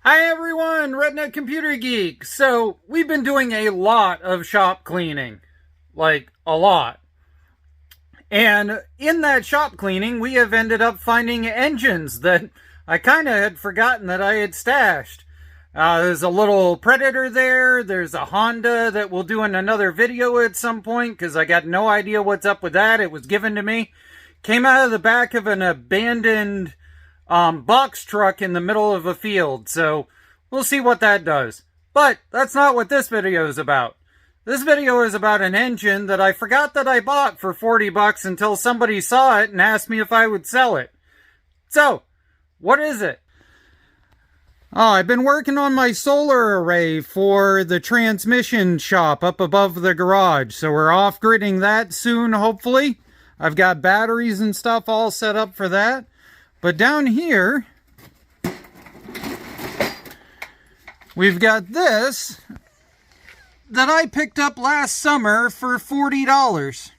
Hi everyone, Redneck Computer Geek. So, we've been doing a lot of shop cleaning. Like, a lot. And in that shop cleaning, we have ended up finding engines that I kind of had forgotten that I had stashed. There's a little Predator there. There's a Honda that we'll do in another video at some point because I got no idea what's up with that. It was given to me. Came out of the back of an abandoned box truck in the middle of a field, so we'll see what that does. But that's not what this video is about. This video is about an engine that I forgot that I bought for 40 bucks until somebody saw it and asked me if I would sell it. So, what is it? Oh, I've been working on my solar array for the transmission shop up above the garage, so we're off-gridding that soon, hopefully. I've got batteries and stuff all set up for that. But down here, we've got this that I picked up last summer for $40.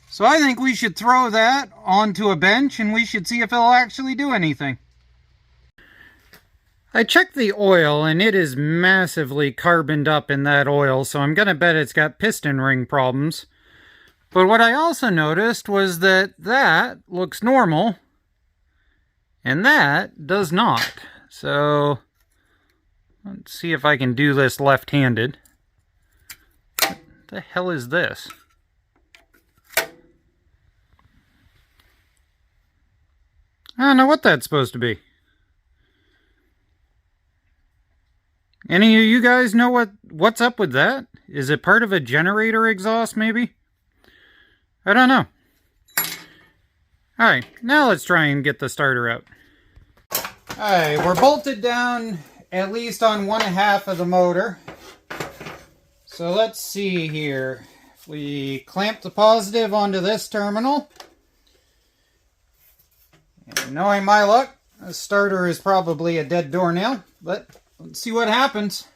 So I think we should throw that onto a bench and we should see if it'll actually do anything. I checked the oil and it is massively carboned up in that oil, so I'm going to bet it's got piston ring problems. But what I also noticed was that that looks normal. And that does not. So, let's see if I can do this left-handed. What the hell is this? I don't know what that's supposed to be. Any of you guys know what's up with that? Is it part of a generator exhaust, maybe? I don't know. Alright, now let's try and get the starter out. Alright, we're bolted down at least on one half of the motor. So let's see here. We clamp the positive onto this terminal. And knowing my luck, the starter is probably a dead doornail, but let's see what happens.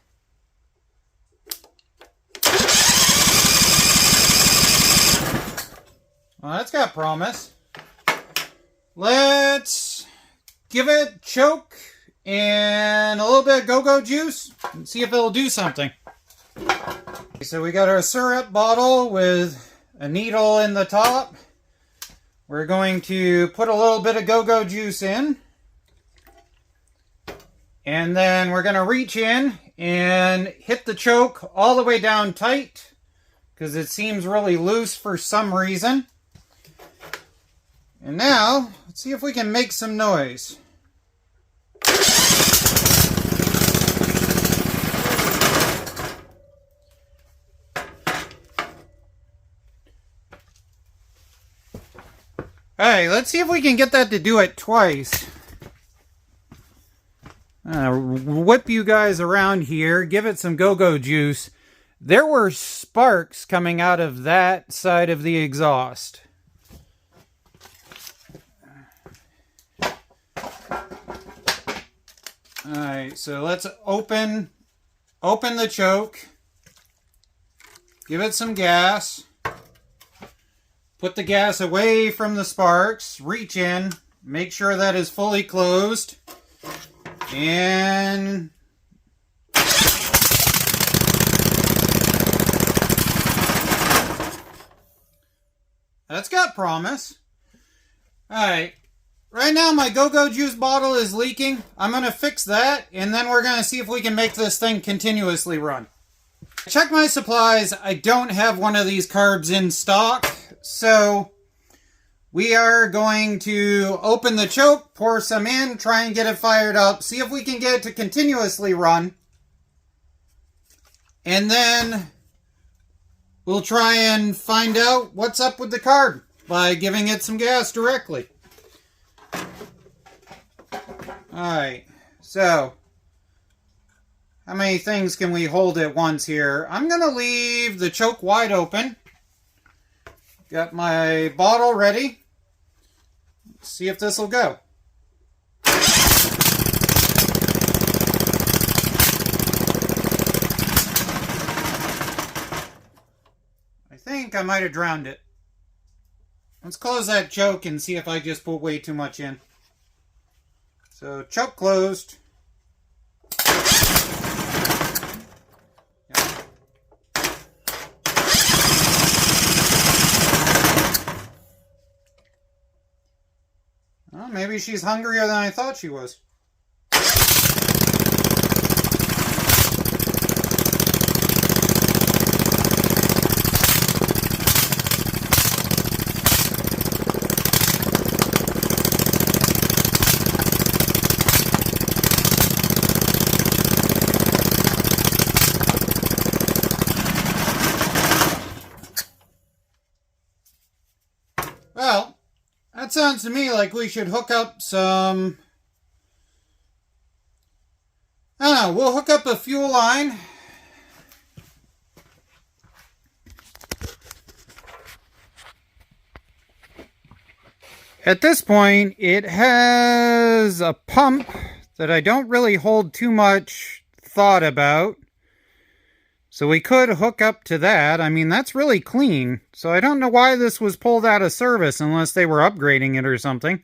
Well, that's got promise. Let's give it a choke and a little bit of go-go juice and see if it'll do something. So we got our syrup bottle with a needle in the top. We're going to put a little bit of go-go juice in. And then we're going to reach in and hit the choke all the way down tight because it seems really loose for some reason. And now, let's see if we can make some noise. Alright, let's see if we can get that to do it twice. Whip you guys around here, give it some go-go juice. There were sparks coming out of that side of the exhaust. Alright, so let's open the choke. Give it some gas. Put the gas away from the sparks. Reach in. Make sure that is fully closed. And that's got promise. Alright. Right now my go-go juice bottle is leaking. I'm going to fix that, and then we're going to see if we can make this thing continuously run. Check my supplies. I don't have one of these carbs in stock, so we are going to open the choke, pour some in, try and get it fired up, see if we can get it to continuously run, and then we'll try and find out what's up with the carb by giving it some gas directly. Alright, so how many things can we hold at once here? I'm going to leave the choke wide open. Got my bottle ready. Let's see if this will go. I think I might have drowned it. Let's close that choke and see if I just put way too much in. So choke closed. maybe she's hungrier than I thought she was. Well, that sounds to me like we should hook up some... I don't know, we'll hook up a fuel line. At this point, it has a pump that I don't really hold too much thought about. So we could hook up to that. I mean, that's really clean. So I don't know why this was pulled out of service unless they were upgrading it or something.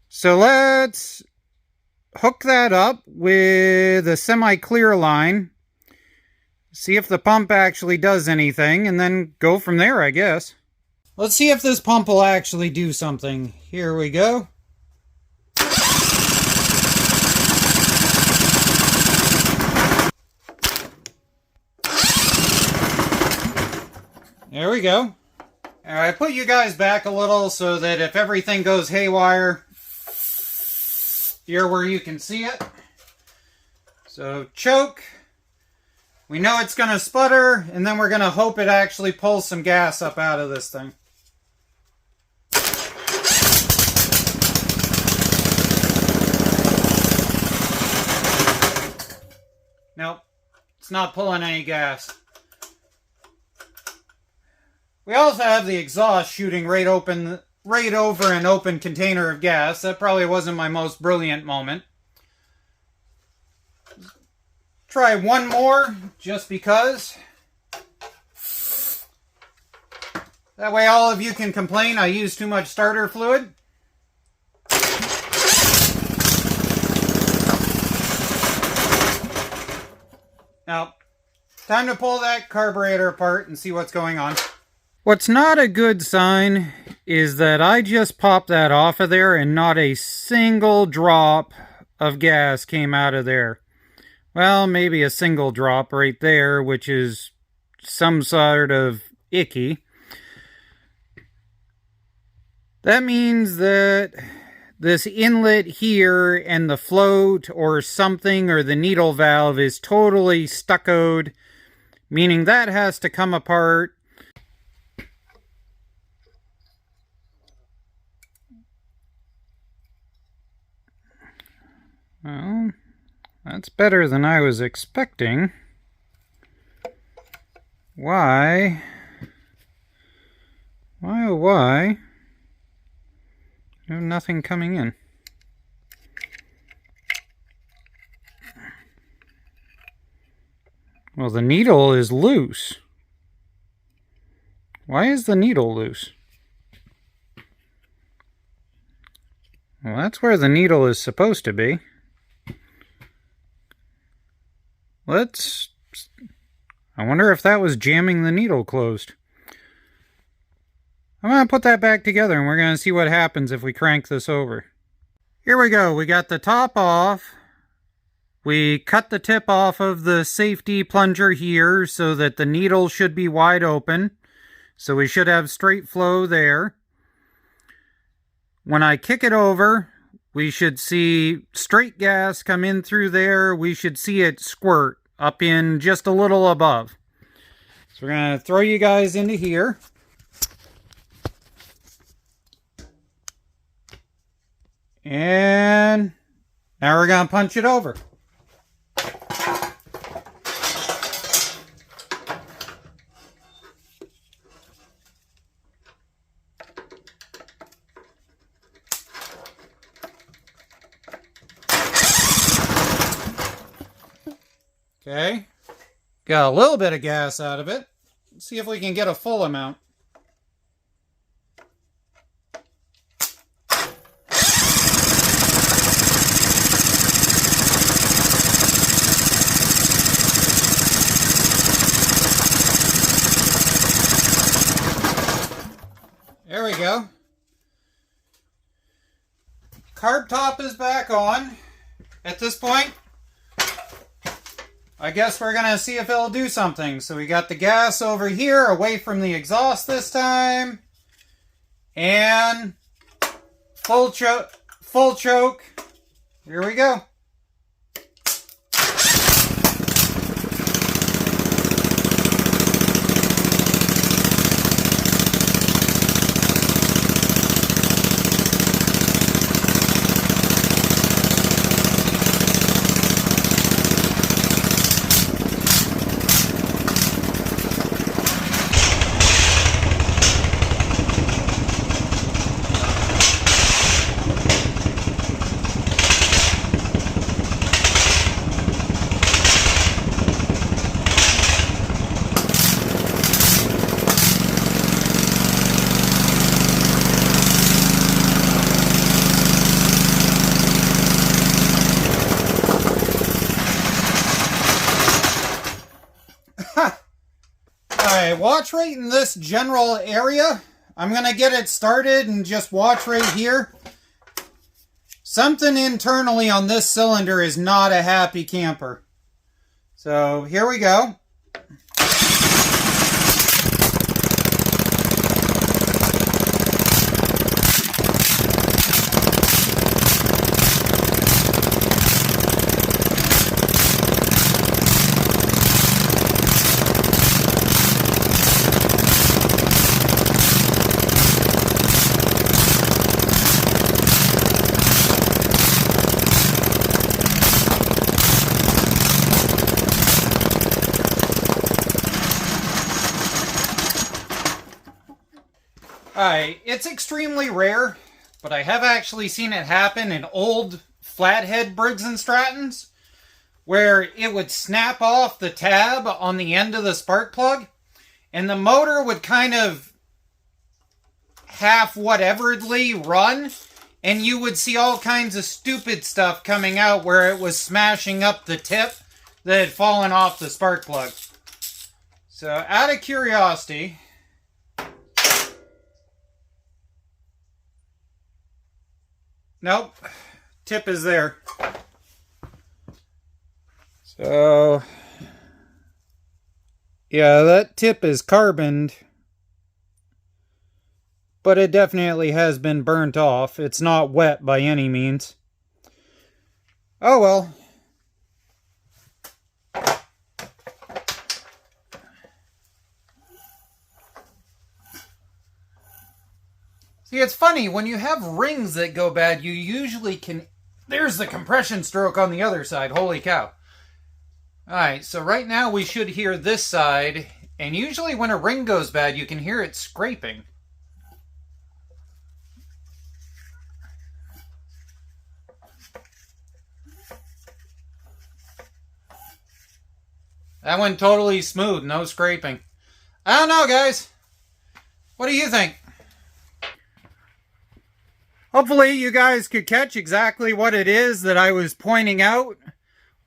So let's hook that up with a semi-clear line. See if the pump actually does anything, and then go from there, I guess. Let's see if this pump will actually do something. Here we go. There we go. Alright, I put you guys back a little so that if everything goes haywire, you're where you can see it. So, choke. We know it's going to sputter, and then we're going to hope it actually pulls some gas up out of this thing. Nope, it's not pulling any gas. We also have the exhaust shooting right over an open container of gas. That probably wasn't my most brilliant moment. Try one more, just because. That way all of you can complain I use too much starter fluid. Now, time to pull that carburetor apart and see what's going on. What's not a good sign is that I just popped that off of there and not a single drop of gas came out of there. Well, maybe a single drop right there, which is some sort of icky. That means that this inlet here and the float or something or the needle valve is totally stuccoed, meaning that has to come apart. Well, that's better than I was expecting. Why? Why, oh why? There's nothing coming in. Well, the needle is loose. Why is the needle loose? Well, that's where the needle is supposed to be. I wonder if that was jamming the needle closed. I'm going to put that back together and we're going to see what happens if we crank this over. Here we go. We got the top off. We cut the tip off of the safety plunger here so that the needle should be wide open. So we should have straight flow there. When I kick it over, we should see straight gas come in through there. We should see it squirt up in just a little above. So we're going to throw you guys into here. And now we're going to punch it over. Okay, got a little bit of gas out of it. Let's see if we can get a full amount. There we go. carb top is back on. At this point, I guess we're gonna see if it'll do something. So we got the gas over here, away from the exhaust this time. And full choke. Here we go. Alright, watch right in this general area. I'm going to get it started and just watch right here. Something internally on this cylinder is not a happy camper. So here we go. Alright, it's extremely rare, but I have actually seen it happen in old flathead Briggs & Strattons, where it would snap off the tab on the end of the spark plug, and the motor would kind of half-whateverly run, and you would see all kinds of stupid stuff coming out where it was smashing up the tip that had fallen off the spark plug. So, out of curiosity, nope, tip is there. So, yeah, that tip is carboned, but it definitely has been burnt off. It's not wet by any means. Oh well. See, it's funny, when you have rings that go bad, you usually can... There's the compression stroke on the other side. Holy cow. Alright, so right now we should hear this side, and usually when a ring goes bad, you can hear it scraping. That went totally smooth, no scraping. I don't know, guys. What do you think? Hopefully you guys could catch exactly what it is that I was pointing out.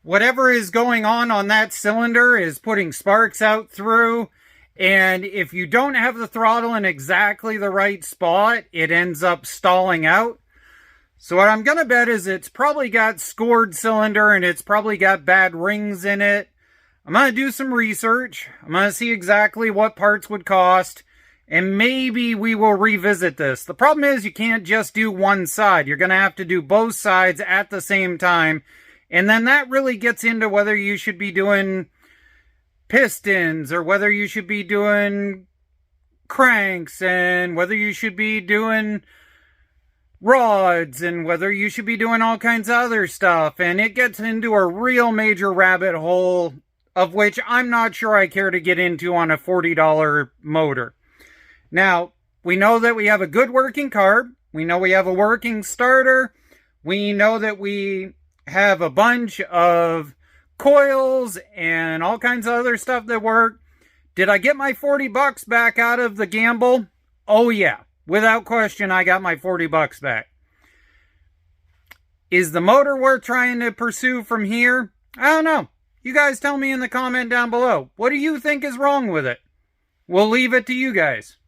Whatever is going on that cylinder is putting sparks out through. And if you don't have the throttle in exactly the right spot, it ends up stalling out. So what I'm going to bet is it's probably got scored cylinder and it's probably got bad rings in it. I'm going to do some research. I'm going to see exactly what parts would cost. And maybe we will revisit this. The problem is you can't just do one side. You're going to have to do both sides at the same time. And then that really gets into whether you should be doing pistons or whether you should be doing cranks and whether you should be doing rods and whether you should be doing all kinds of other stuff. And it gets into a real major rabbit hole of which I'm not sure I care to get into on a $40 motor. Now, we know that we have a good working carb. We know we have a working starter. We know that we have a bunch of coils and all kinds of other stuff that work. Did I get my 40 bucks back out of the gamble? Oh yeah, without question, I got my 40 bucks back. Is the motor worth trying to pursue from here? I don't know. You guys tell me in the comment down below. What do you think is wrong with it? We'll leave it to you guys.